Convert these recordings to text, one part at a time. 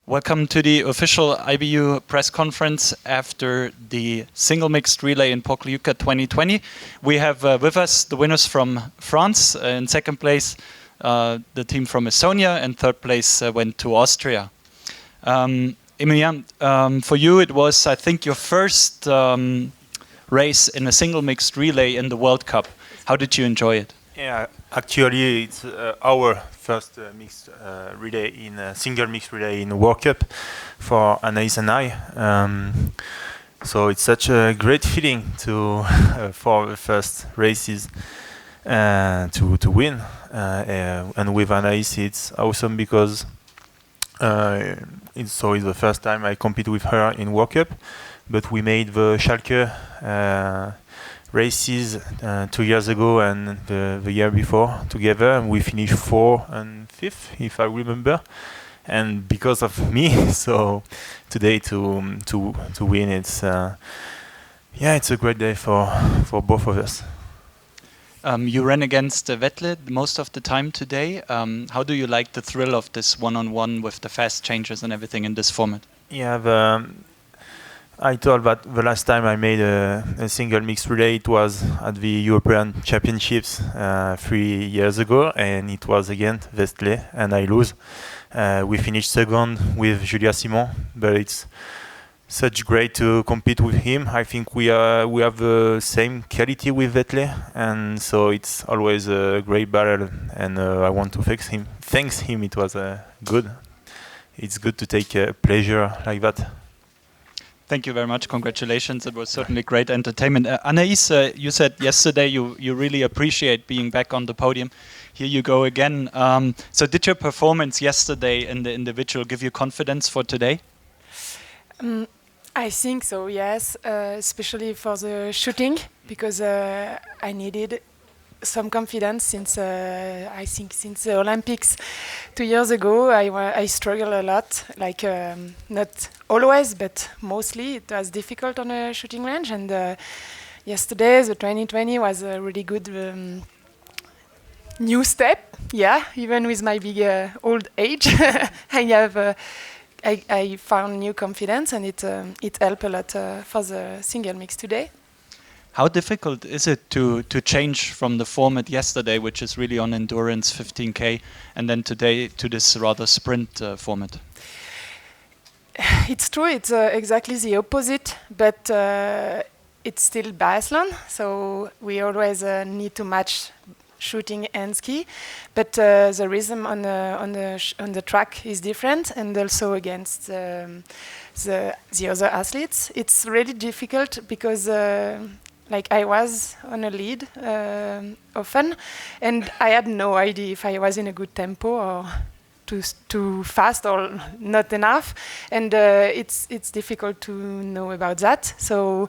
Welcome to the official IBU press conference after the single mixed relay in Pokljuka 2020. We have with us the winners from France. In second place, the team from Estonia, and third place went to Austria. Emilien, for you it was, I think, your first race in a single mixed relay in the World Cup. How did you enjoy it? Yeah, actually, it's our first mixed relay single mixed relay in the World Cup for Anais and I. So it's such a great feeling to for the first races to win. And with Anais, it's awesome because it's the first time I compete with her in World Cup. But we made the Schalke races 2 years ago and the year before together, and we finished 4th and 5th, if I remember. And because of me, so today to win, it's it's a great day for both of us. You ran against Vettel most of the time today. How do you like the thrill of this one-on-one with the fast changes and everything in this format? Yeah, I thought that the last time I made a single mixed relay, it was at the European Championships 3 years ago, and it was against Vettel, and I lose. We finished second with Julia Simon, but it's such great to compete with him. I think we have the same quality with Vettel, and so it's always a great battle. And I want to thanks him. It was good. It's good to take pleasure like that. Thank you very much. Congratulations. It was certainly great entertainment. Anais, you said yesterday you really appreciate being back on the podium. Here you go again. So did your performance yesterday in the individual give you confidence for today? I think so, yes, especially for the shooting, because I needed some confidence since I think since the Olympics 2 years ago. I struggled a lot, like not always, but mostly it was difficult on a shooting range. And yesterday, the 2020 was a really good new step. Yeah, even with my big old age, I found new confidence, and it helped a lot for the single mix today. How difficult is it to change from the format yesterday, which is really on endurance 15K, and then today to this rather sprint format? It's true, it's exactly the opposite, but it's still biathlon, so we always need to match shooting and ski, but the rhythm on the track is different, and also against the other athletes. It's really difficult because like I was on a lead often, and I had no idea if I was in a good tempo or too fast or not enough, and it's difficult to know about that. So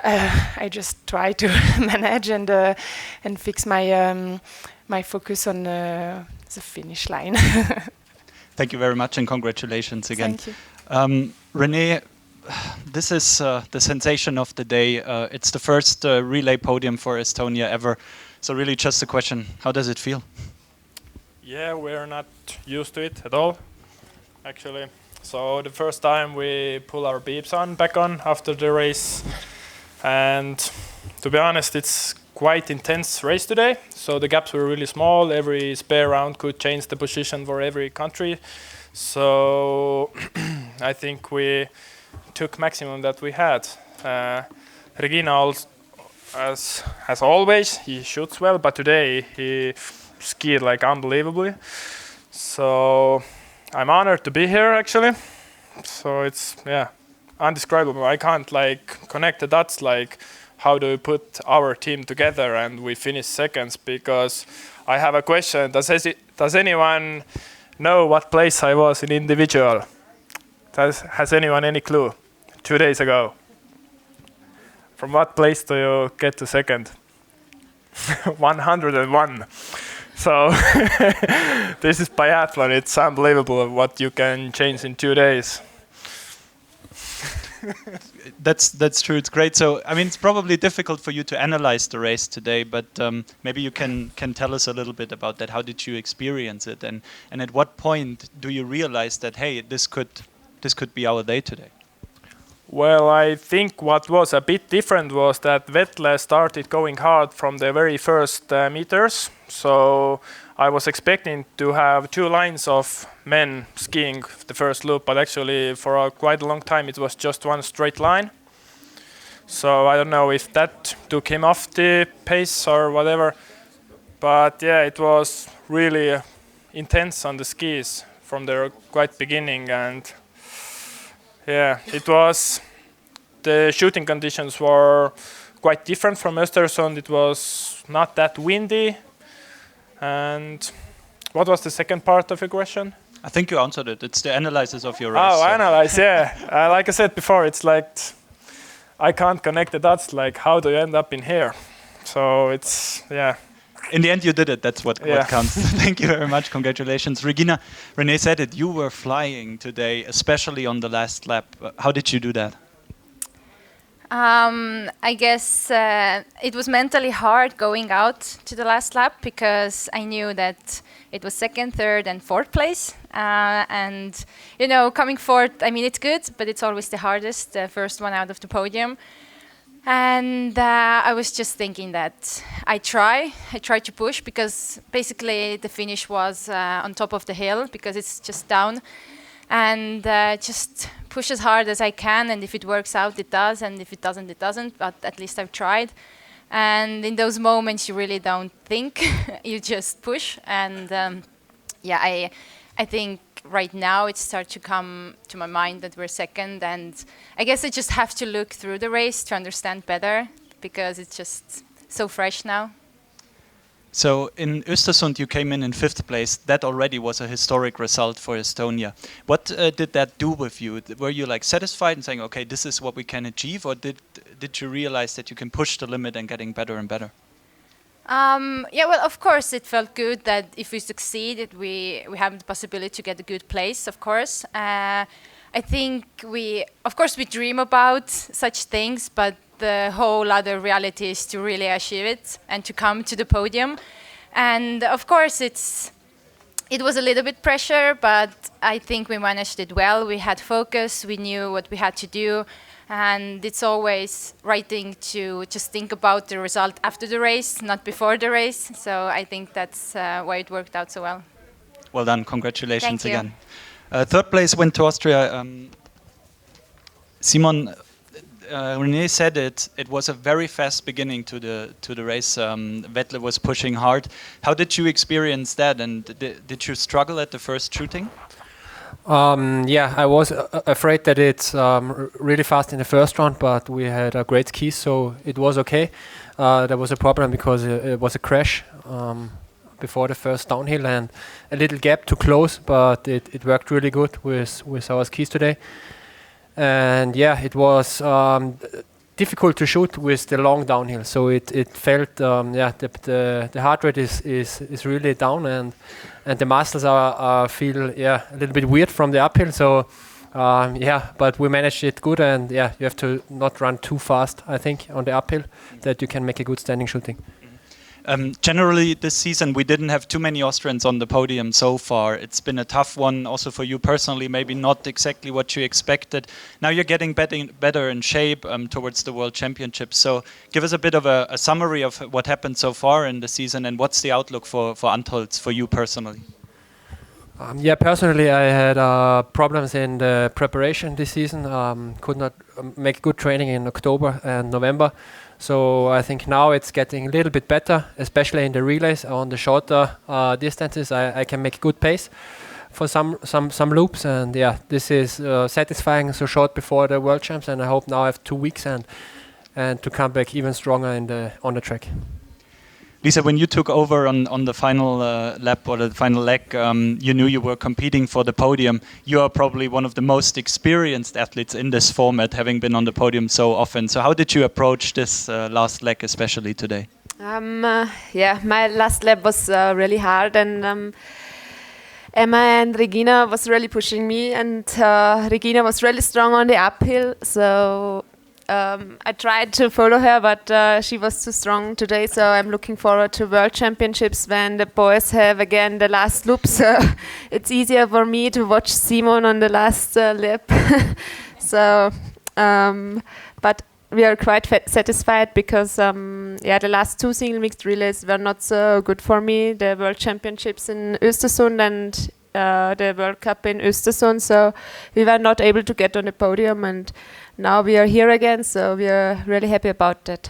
I just try to manage and fix my focus on the finish line. Thank you very much, and congratulations again. Thank you. Rene, this is the sensation of the day. It's the first relay podium for Estonia ever. So really just a question, how does it feel? Yeah, we're not used to it at all, actually. So the first time we pull our beeps back on after the race. And to be honest, it's quite intense race today. So the gaps were really small. Every spare round could change the position for every country. So I think we took maximum that we had. Regina, as always, he shoots well, but today he skied like unbelievably. So I'm honored to be here, actually. So it's undescribable. I can't connect the dots, how do we put our team together and we finish seconds, because I have a question. Does anyone know what place I was in individual? Has anyone any clue? 2 days ago. From what place do you get to second? 101. So this is biathlon. It's unbelievable what you can change in 2 days. That's true. It's great. So I mean, it's probably difficult for you to analyze the race today, but maybe you can tell us a little bit about that. How did you experience it, and at what point do you realize that hey, this could be our day today? Well, I think what was a bit different was that Vetle started going hard from the very first meters. So I was expecting to have 2 lines of men skiing the first loop, but actually for quite a long time it was just one straight line. So I don't know if that took him off the pace or whatever. But yeah, it was really intense on the skis from the quite beginning, and yeah, it was. The shooting conditions were quite different from Östersund. It was not that windy. And what was the second part of your question? I think you answered it. It's the analysis of your race. Oh, analyze, yeah. Like I said before, it's like I can't connect the dots. Like, how do you end up in here? So it's, yeah. In the end, you did it. That's what counts. Thank you very much. Congratulations. Regina, Rene said it. You were flying today, especially on the last lap. How did you do that? I guess it was mentally hard going out to the last lap because I knew that it was 2nd, 3rd, and 4th place. And, you know, coming fourth, I mean, it's good, but it's always the hardest, the first one out of the podium. And I was just thinking that I try to push because basically the finish was on top of the hill because it's just down. And just push as hard as I can, and if it works out, it does, and if it doesn't, it doesn't, but at least I've tried. And in those moments, you really don't think, you just push. And yeah, I think right now it starts to come to my mind that we're 2nd, and I guess I just have to look through the race to understand better, because it's just so fresh now. So in Östersund, you came in 5th place. That already was a historic result for Estonia. What did that do with you? Were you like satisfied and saying, okay, this is what we can achieve? Or did you realize that you can push the limit and getting better and better? Yeah, well, of course, it felt good that if we succeeded, we have the possibility to get a good place, of course. I think of course, we dream about such things, but the whole other reality is to really achieve it and to come to the podium. And of course, it was a little bit pressure, but I think we managed it well. We had focus, we knew what we had to do, and it's always right thing to just think about the result after the race, not before the race. So I think that's why it worked out so well. Well done, congratulations Thank you. again. 3rd place went to Austria. Simon, Rene said it was a very fast beginning to the race. Vetle was pushing hard. How did you experience that, and did you struggle at the first shooting? Yeah, I was afraid that it's really fast in the first round, but we had a great ski, so it was okay. There was a problem because it was a crash before the first downhill and a little gap to close, but it worked really good with our skis today. And yeah, it was difficult to shoot with the long downhill, so it felt the heart rate is really down, and the muscles feel a little bit weird from the uphill. So but we managed it good, and you have to not run too fast, I think, on the uphill, that you can make a good standing shooting. Generally, this season, we didn't have too many Austrians on the podium so far. It's been a tough one, also for you personally, maybe not exactly what you expected. Now you're getting better in shape towards the World Championships. So give us a bit of a summary of what happened so far in the season, and what's the outlook for Antholz, for you personally? Personally, I had problems in the preparation this season. Could not make good training in October and November. So I think now it's getting a little bit better, especially in the relays. On the shorter distances, I can make good pace for some loops, and this is satisfying so short before the World Champs. And I hope now I have 2 weeks and to come back even stronger on the track. Lisa, when you took over on the final lap or the final leg, you knew you were competing for the podium. You are probably one of the most experienced athletes in this format, having been on the podium so often. So how did you approach this last leg, especially today? My last lap was really hard, and Emma and Regina was really pushing me, and Regina was really strong on the uphill. So I tried to follow her, but she was too strong today. So I'm looking forward to World Championships when the boys have again the last loop. So it's easier for me to watch Simon on the last lap. So, but we are quite satisfied because the last two single mixed relays were not so good for me. The World Championships in Östersund and the World Cup in Östersund, so we were not able to get on the podium, and now we are here again, so we are really happy about that.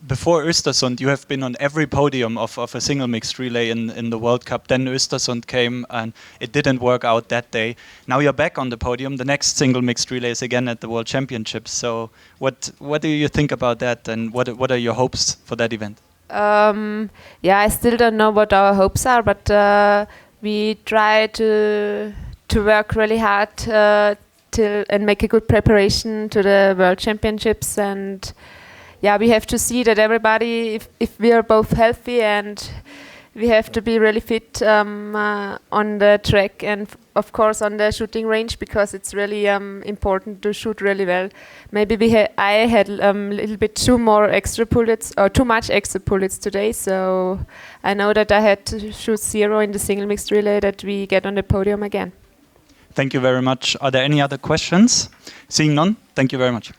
Before Östersund, you have been on every podium of a single mixed relay in the World Cup. Then Östersund came and it didn't work out that day. Now you're back on the podium. The next single mixed relay is again at the World Championships. So what do you think about that, and what are your hopes for that event? I still don't know what our hopes are, but we try to work really hard and make a good preparation to the World Championships. And we have to see that everybody, if we are both healthy, and we have to be really fit on the track and of course on the shooting range, because it's really important to shoot really well. Maybe I had a little bit too much extra bullets today, so I know that I had to shoot 0 in the single mixed relay, that we get on the podium again. Thank you very much. Are there any other questions? Seeing none, thank you very much.